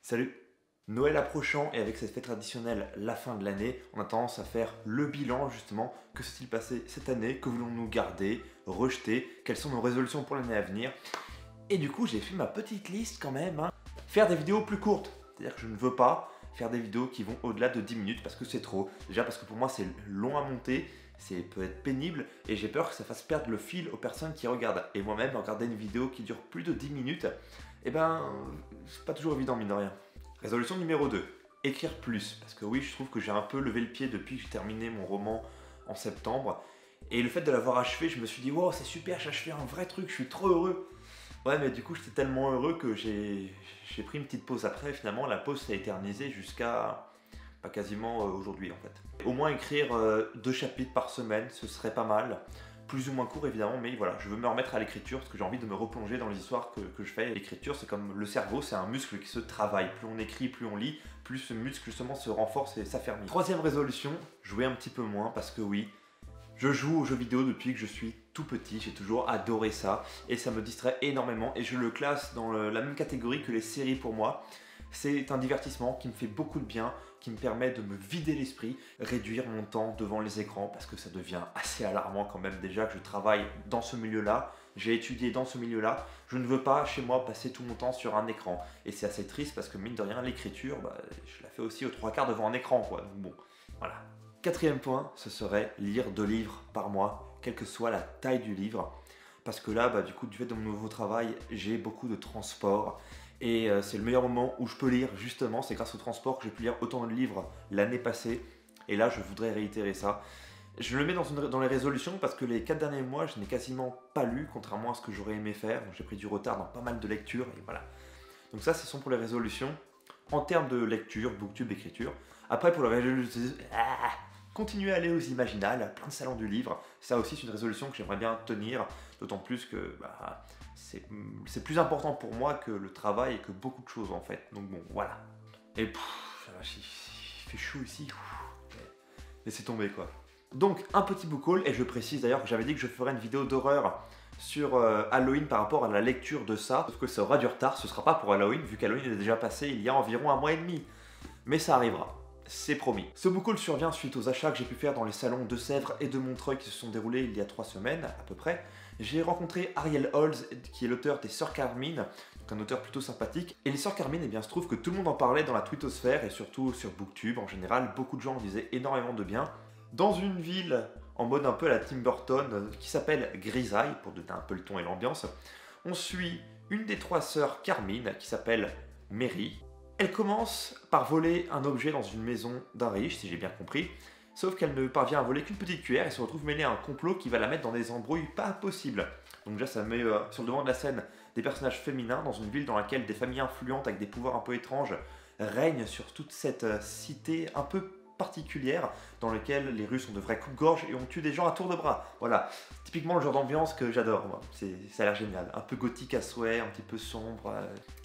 Salut! Noël approchant et avec cette fête traditionnelle, la fin de l'année, on a tendance à faire le bilan justement. Que s'est-il passé cette année? Que voulons-nous garder? Rejeter? Quelles sont nos résolutions pour l'année à venir? Et du coup, j'ai fait ma petite liste quand même. Faire des vidéos plus courtes. C'est-à-dire que je ne veux pas faire des vidéos qui vont au-delà de 10 minutes parce que c'est trop. Déjà parce que pour moi, c'est long à monter. C'est peut être pénible et j'ai peur que ça fasse perdre le fil aux personnes qui regardent. Et moi-même, regarder une vidéo qui dure plus de 10 minutes, eh ben, c'est pas toujours évident, mine de rien. Résolution numéro 2, écrire plus. Parce que oui, je trouve que j'ai un peu levé le pied depuis que j'ai terminé mon roman en septembre. Et le fait de l'avoir achevé, je me suis dit, wow, c'est super, j'ai achevé un vrai truc, je suis trop heureux. Ouais, mais du coup, j'étais tellement heureux que j'ai pris une petite pause après. Finalement, la pause s'est éternisée jusqu'à quasiment aujourd'hui en fait. Au moins écrire 2 chapitres par semaine, ce serait pas mal. Plus ou moins court évidemment, mais voilà, je veux me remettre à l'écriture parce que j'ai envie de me replonger dans les histoires que je fais. L'écriture, c'est comme le cerveau, c'est un muscle qui se travaille. Plus on écrit, plus on lit, plus ce muscle justement se renforce et s'affermit. Troisième résolution, jouer un petit peu moins parce que oui, je joue aux jeux vidéo depuis que je suis tout petit, j'ai toujours adoré ça et ça me distrait énormément et je le classe dans la même catégorie que les séries pour moi. C'est un divertissement qui me fait beaucoup de bien, qui me permet de me vider l'esprit, réduire mon temps devant les écrans parce que ça devient assez alarmant quand même déjà que je travaille dans ce milieu-là, j'ai étudié dans ce milieu-là, je ne veux pas chez moi passer tout mon temps sur un écran et c'est assez triste parce que mine de rien l'écriture, je la fais aussi aux 3/4 devant un écran quoi, donc bon, voilà. Quatrième point, ce serait lire 2 livres par mois, quelle que soit la taille du livre. Parce que là, du coup, du fait de mon nouveau travail, j'ai beaucoup de transport. Et c'est le meilleur moment où je peux lire, justement. C'est grâce au transport que j'ai pu lire autant de livres l'année passée. Et là, je voudrais réitérer ça. Je le mets dans les résolutions parce que les 4 derniers mois, je n'ai quasiment pas lu, contrairement à ce que j'aurais aimé faire. Donc j'ai pris du retard dans pas mal de lectures. Et voilà. Donc ça, ce sont pour les résolutions. En termes de lecture, booktube, écriture. Après, pour les résolutions... continuer à aller aux Imaginales, plein de salons du livre. Ça aussi, c'est une résolution que j'aimerais bien tenir, d'autant plus que c'est plus important pour moi que le travail et que beaucoup de choses en fait. Donc bon, voilà. Et il fait chaud ici. Laissez tomber quoi. Donc, un petit book haul, et je précise d'ailleurs que j'avais dit que je ferais une vidéo d'horreur sur Halloween par rapport à la lecture de ça, sauf que ça aura du retard, ce sera pas pour Halloween, vu qu'Halloween est déjà passé il y a environ 1 mois et demi. Mais ça arrivera. C'est promis. Ce book haul survient suite aux achats que j'ai pu faire dans les salons de Sèvres et de Montreuil qui se sont déroulés il y a 3 semaines à peu près. J'ai rencontré Ariel Holz qui est l'auteur des Sœurs Carmine, un auteur plutôt sympathique. Et les Sœurs Carmine, eh bien, se trouve que tout le monde en parlait dans la twittosphère et surtout sur Booktube en général. Beaucoup de gens en disaient énormément de bien. Dans une ville en mode un peu à la Tim Burton qui s'appelle Grisaille, pour donner un peu le ton et l'ambiance, on suit une des 3 sœurs Carmine qui s'appelle Mary. Elle commence par voler un objet dans une maison d'un riche, si j'ai bien compris, sauf qu'elle ne parvient à voler qu'une petite cuillère et se retrouve mêlée à un complot qui va la mettre dans des embrouilles pas possibles. Donc déjà ça met sur le devant de la scène des personnages féminins dans une ville dans laquelle des familles influentes avec des pouvoirs un peu étranges règnent sur toute cette cité un peu particulière dans laquelle les Russes ont de vrais coupe-gorge et on tue des gens à tour de bras. Voilà, typiquement le genre d'ambiance que j'adore moi, ça a l'air génial, un peu gothique à souhait, un petit peu sombre.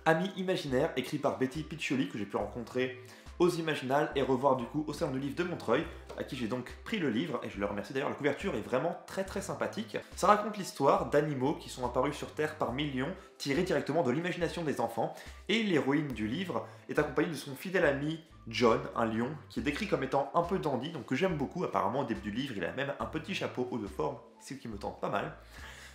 Ami imaginaire, écrit par Betty Piccioli que j'ai pu rencontrer aux Imaginales et revoir du coup au salon du livre de Montreuil, à qui j'ai donc pris le livre et je le remercie d'ailleurs, la couverture est vraiment très sympathique. Ça raconte l'histoire d'animaux qui sont apparus sur Terre par millions, tirés directement de l'imagination des enfants, et l'héroïne du livre est accompagnée de son fidèle ami John, un lion, qui est décrit comme étant un peu dandy, donc que j'aime beaucoup. Apparemment au début du livre il a même un petit chapeau haut de forme, ce qui me tente pas mal.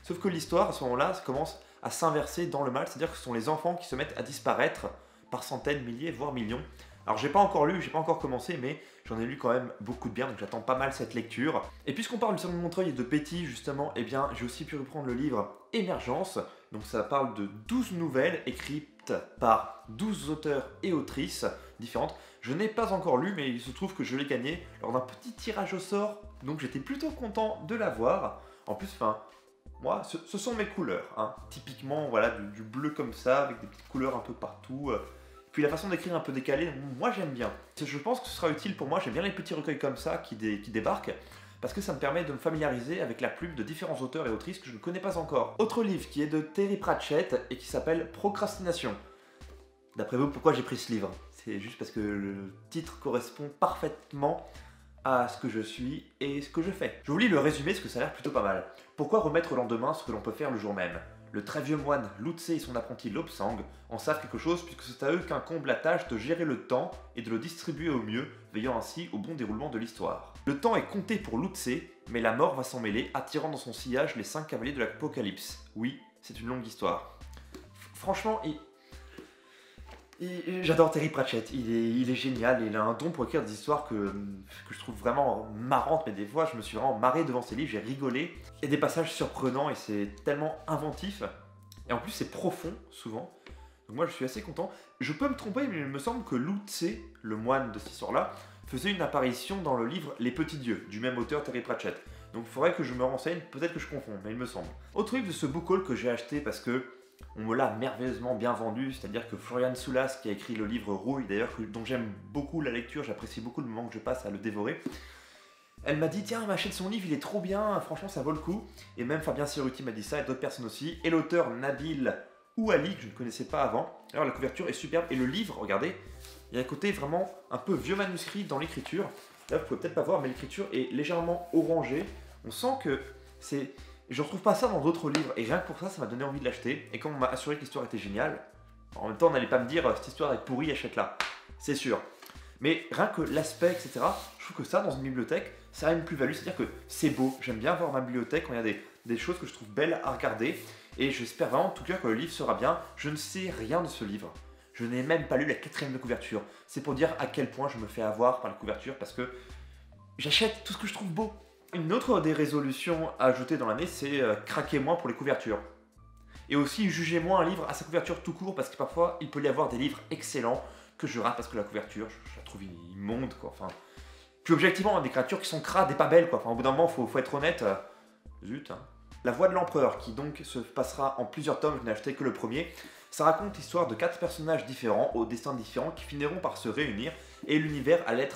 Sauf que l'histoire à ce moment-là commence à s'inverser dans le mal, c'est-à-dire que ce sont les enfants qui se mettent à disparaître par centaines, milliers, voire millions. Alors j'ai pas encore lu, j'ai pas encore commencé, mais j'en ai lu quand même beaucoup de bien, donc j'attends pas mal cette lecture. Et puisqu'on parle du salon de Montreuil et de Betty justement, eh bien j'ai aussi pu reprendre le livre Émergence, donc ça parle de 12 nouvelles écrites par 12 auteurs et autrices différentes. Je n'ai pas encore lu, mais il se trouve que je l'ai gagné lors d'un petit tirage au sort, donc j'étais plutôt content de l'avoir. En plus, moi, ce sont mes couleurs, hein. Typiquement, voilà, du bleu comme ça, avec des petites couleurs un peu partout. Puis la façon d'écrire un peu décalée, moi j'aime bien. Je pense que ce sera utile pour moi, j'aime bien les petits recueils comme ça qui débarquent, parce que ça me permet de me familiariser avec la plume de différents auteurs et autrices que je ne connais pas encore. Autre livre qui est de Terry Pratchett et qui s'appelle Procrastination. D'après vous, pourquoi j'ai pris ce livre? C'est juste parce que le titre correspond parfaitement à ce que je suis et ce que je fais. Je vous lis le résumé parce que ça a l'air plutôt pas mal. Pourquoi remettre au lendemain ce que l'on peut faire le jour même? Le très vieux moine Lu Tse et son apprenti Lobsang en savent quelque chose puisque c'est à eux qu'incombe la tâche de gérer le temps et de le distribuer au mieux, veillant ainsi au bon déroulement de l'histoire. Le temps est compté pour Lu Tse, mais la mort va s'en mêler, attirant dans son sillage les 5 cavaliers de l'Apocalypse. Oui, c'est une longue histoire. Franchement, j'adore Terry Pratchett, il est génial, il a un don pour écrire des histoires que je trouve vraiment marrantes, mais des fois je me suis vraiment marré devant ses livres, j'ai rigolé. Il y a des passages surprenants et c'est tellement inventif, et en plus c'est profond souvent, donc moi je suis assez content. Je peux me tromper, mais il me semble que Lu Tse, le moine de cette histoire-là, faisait une apparition dans le livre Les Petits Dieux, du même auteur Terry Pratchett. Donc il faudrait que je me renseigne, peut-être que je confonds, mais il me semble. Autre livre de ce book haul que j'ai acheté parce que on me l'a merveilleusement bien vendu, c'est-à-dire que Florian Soulas, qui a écrit le livre Rouille, d'ailleurs dont j'aime beaucoup la lecture, j'apprécie beaucoup le moment que je passe à le dévorer, elle m'a dit tiens, achète son livre, il est trop bien, franchement ça vaut le coup. Et même Fabien Cerutti m'a dit ça, et d'autres personnes aussi. Et l'auteur Nabil Ouali, que je ne connaissais pas avant. Alors la couverture est superbe, et le livre, regardez, il y a un côté vraiment un peu vieux manuscrit dans l'écriture. Là vous pouvez peut-être pas voir, mais l'écriture est légèrement orangée. On sent que c'est... Je ne retrouve pas ça dans d'autres livres, et rien que pour ça, ça m'a donné envie de l'acheter. Et quand on m'a assuré que l'histoire était géniale, en même temps, on n'allait pas me dire cette histoire est pourrie, achète-la. C'est sûr. Mais rien que l'aspect, etc., je trouve que ça, dans une bibliothèque, ça a une plus-value. C'est-à-dire que c'est beau. J'aime bien voir ma bibliothèque quand il y a des choses que je trouve belles à regarder. Et j'espère vraiment, en tout cas, que le livre sera bien. Je ne sais rien de ce livre. Je n'ai même pas lu la 4e de couverture. C'est pour dire à quel point je me fais avoir par la couverture, parce que j'achète tout ce que je trouve beau. Une autre des résolutions à ajouter dans l'année, c'est craquer moins pour les couvertures. Et aussi juger moins un livre à sa couverture tout court, parce que parfois il peut y avoir des livres excellents que je rate parce que la couverture, je la trouve immonde quoi. Enfin, puis objectivement, des créatures qui sont crades et pas belles quoi. Enfin, au bout d'un moment, faut être honnête. Zut. Hein. La Voix de l'Empereur, qui donc se passera en plusieurs tomes, je n'ai acheté que le premier. Ça raconte l'histoire de 4 personnages différents, aux destins différents, qui finiront par se réunir, et l'univers a l'air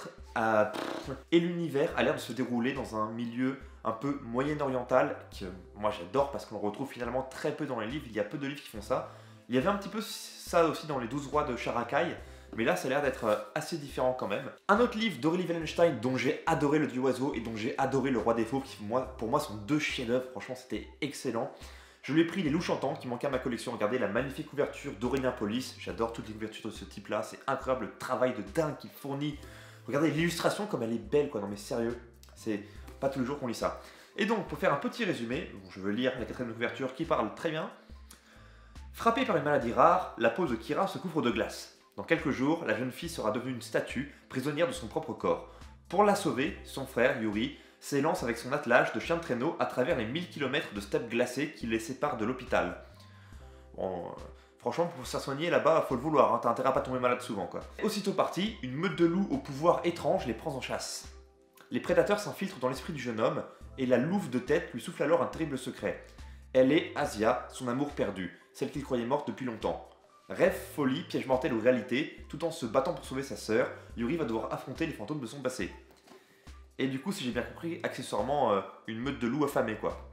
de se dérouler dans un milieu un peu moyen-oriental, que moi j'adore parce qu'on le retrouve finalement très peu dans les livres, il y a peu de livres qui font ça. Il y avait un petit peu ça aussi dans les 12 rois de Sharakai, mais là ça a l'air d'être assez différent quand même. Un autre livre d'Aurélie Wellenstein dont j'ai adoré Le Dieu Oiseau et dont j'ai adoré Le Roi des Fauves, qui pour moi sont 2 chefs-d'œuvre, franchement c'était excellent. Je lui ai pris Les Loups Chantants qui manquaient à ma collection. Regardez la magnifique couverture d'Aurélien Polis. J'adore toutes les couvertures de ce type-là. C'est incroyable le travail de dingue qu'il fournit. Regardez l'illustration comme elle est belle, quoi. Non mais sérieux, c'est pas tous les jours qu'on lit ça. Et donc, pour faire un petit résumé, je veux lire la 4e de couverture qui parle très bien. Frappée par une maladie rare, la peau de Kira se couvre de glace. Dans quelques jours, la jeune fille sera devenue une statue, prisonnière de son propre corps. Pour la sauver, son frère, Yuri, s'élance avec son attelage de chiens de traîneau à travers les 1000 km de steppes glacées qui les séparent de l'hôpital. Bon, franchement, pour se faire soigner là-bas, faut le vouloir, hein, t'as intérêt à pas tomber malade souvent, quoi. Aussitôt parti, une meute de loups au pouvoir étrange les prend en chasse. Les prédateurs s'infiltrent dans l'esprit du jeune homme, et la louve de tête lui souffle alors un terrible secret. Elle est Asia, son amour perdu, celle qu'il croyait morte depuis longtemps. Rêve, folie, piège mortel ou réalité, tout en se battant pour sauver sa sœur, Yuri va devoir affronter les fantômes de son passé. Et du coup, si j'ai bien compris, accessoirement, une meute de loups affamés, quoi.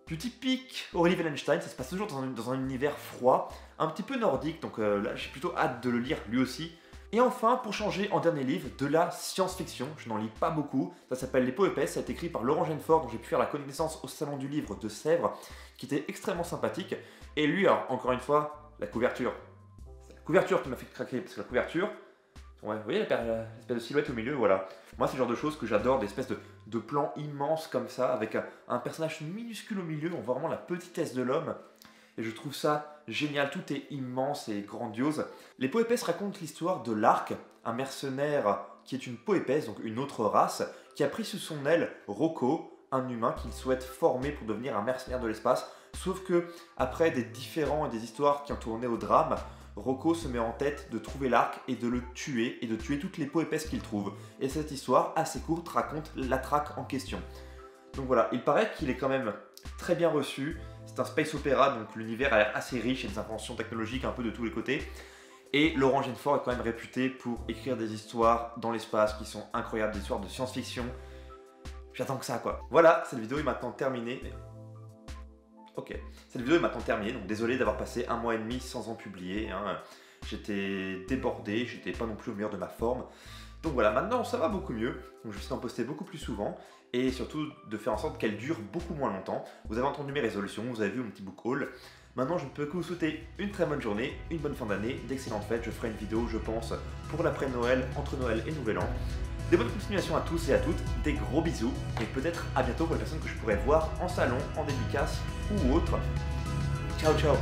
Du typique Aurélie Wellenstein, ça se passe toujours dans un univers froid, un petit peu nordique, donc là j'ai plutôt hâte de le lire lui aussi. Et enfin, pour changer en dernier livre, de la science-fiction, je n'en lis pas beaucoup, ça s'appelle Les Peaux épaisses, ça a été écrit par Laurent Genefort, dont j'ai pu faire la connaissance au Salon du Livre de Sèvres, qui était extrêmement sympathique. Et lui, alors, encore une fois, la couverture. C'est la couverture qui m'a fait craquer, parce que la couverture, ouais, vous voyez l'espèce de silhouette au milieu, voilà. Moi, c'est le genre de choses que j'adore, des espèces de plans immenses comme ça, avec un personnage minuscule au milieu, on voit vraiment la petitesse de l'homme. Et je trouve ça génial, tout est immense et grandiose. Les Peaux épaisses racontent l'histoire de Lark, un mercenaire qui est une peau épaisse, donc une autre race, qui a pris sous son aile Rocco, un humain qu'il souhaite former pour devenir un mercenaire de l'espace. Sauf que, après des différends et des histoires qui ont tourné au drame, Rocco se met en tête de trouver l'arc et de le tuer, et de tuer toutes les peaux épaisses qu'il trouve. Et cette histoire, assez courte, raconte la traque en question. Donc voilà, il paraît qu'il est quand même très bien reçu. C'est un space opéra, donc l'univers a l'air assez riche, il y a des inventions technologiques un peu de tous les côtés. Et Laurent Genefort est quand même réputé pour écrire des histoires dans l'espace qui sont incroyables, des histoires de science-fiction. J'attends que ça, quoi. Voilà, cette vidéo est maintenant terminée. Ok, cette vidéo est maintenant terminée, donc désolé d'avoir passé 1 mois et demi sans en publier. Hein. J'étais débordé, j'étais pas non plus au meilleur de ma forme. Donc voilà, maintenant ça va beaucoup mieux, donc je vais essayer d'en poster beaucoup plus souvent et surtout de faire en sorte qu'elle dure beaucoup moins longtemps. Vous avez entendu mes résolutions, vous avez vu mon petit book haul. Maintenant je ne peux que vous souhaiter une très bonne journée, une bonne fin d'année, d'excellentes fêtes. Je ferai une vidéo je pense pour l'après-Noël, entre Noël et Nouvel An. Des bonnes continuations à tous et à toutes, des gros bisous et peut-être à bientôt pour les personnes que je pourrais voir en salon, en dédicace ou autre. Ciao ciao.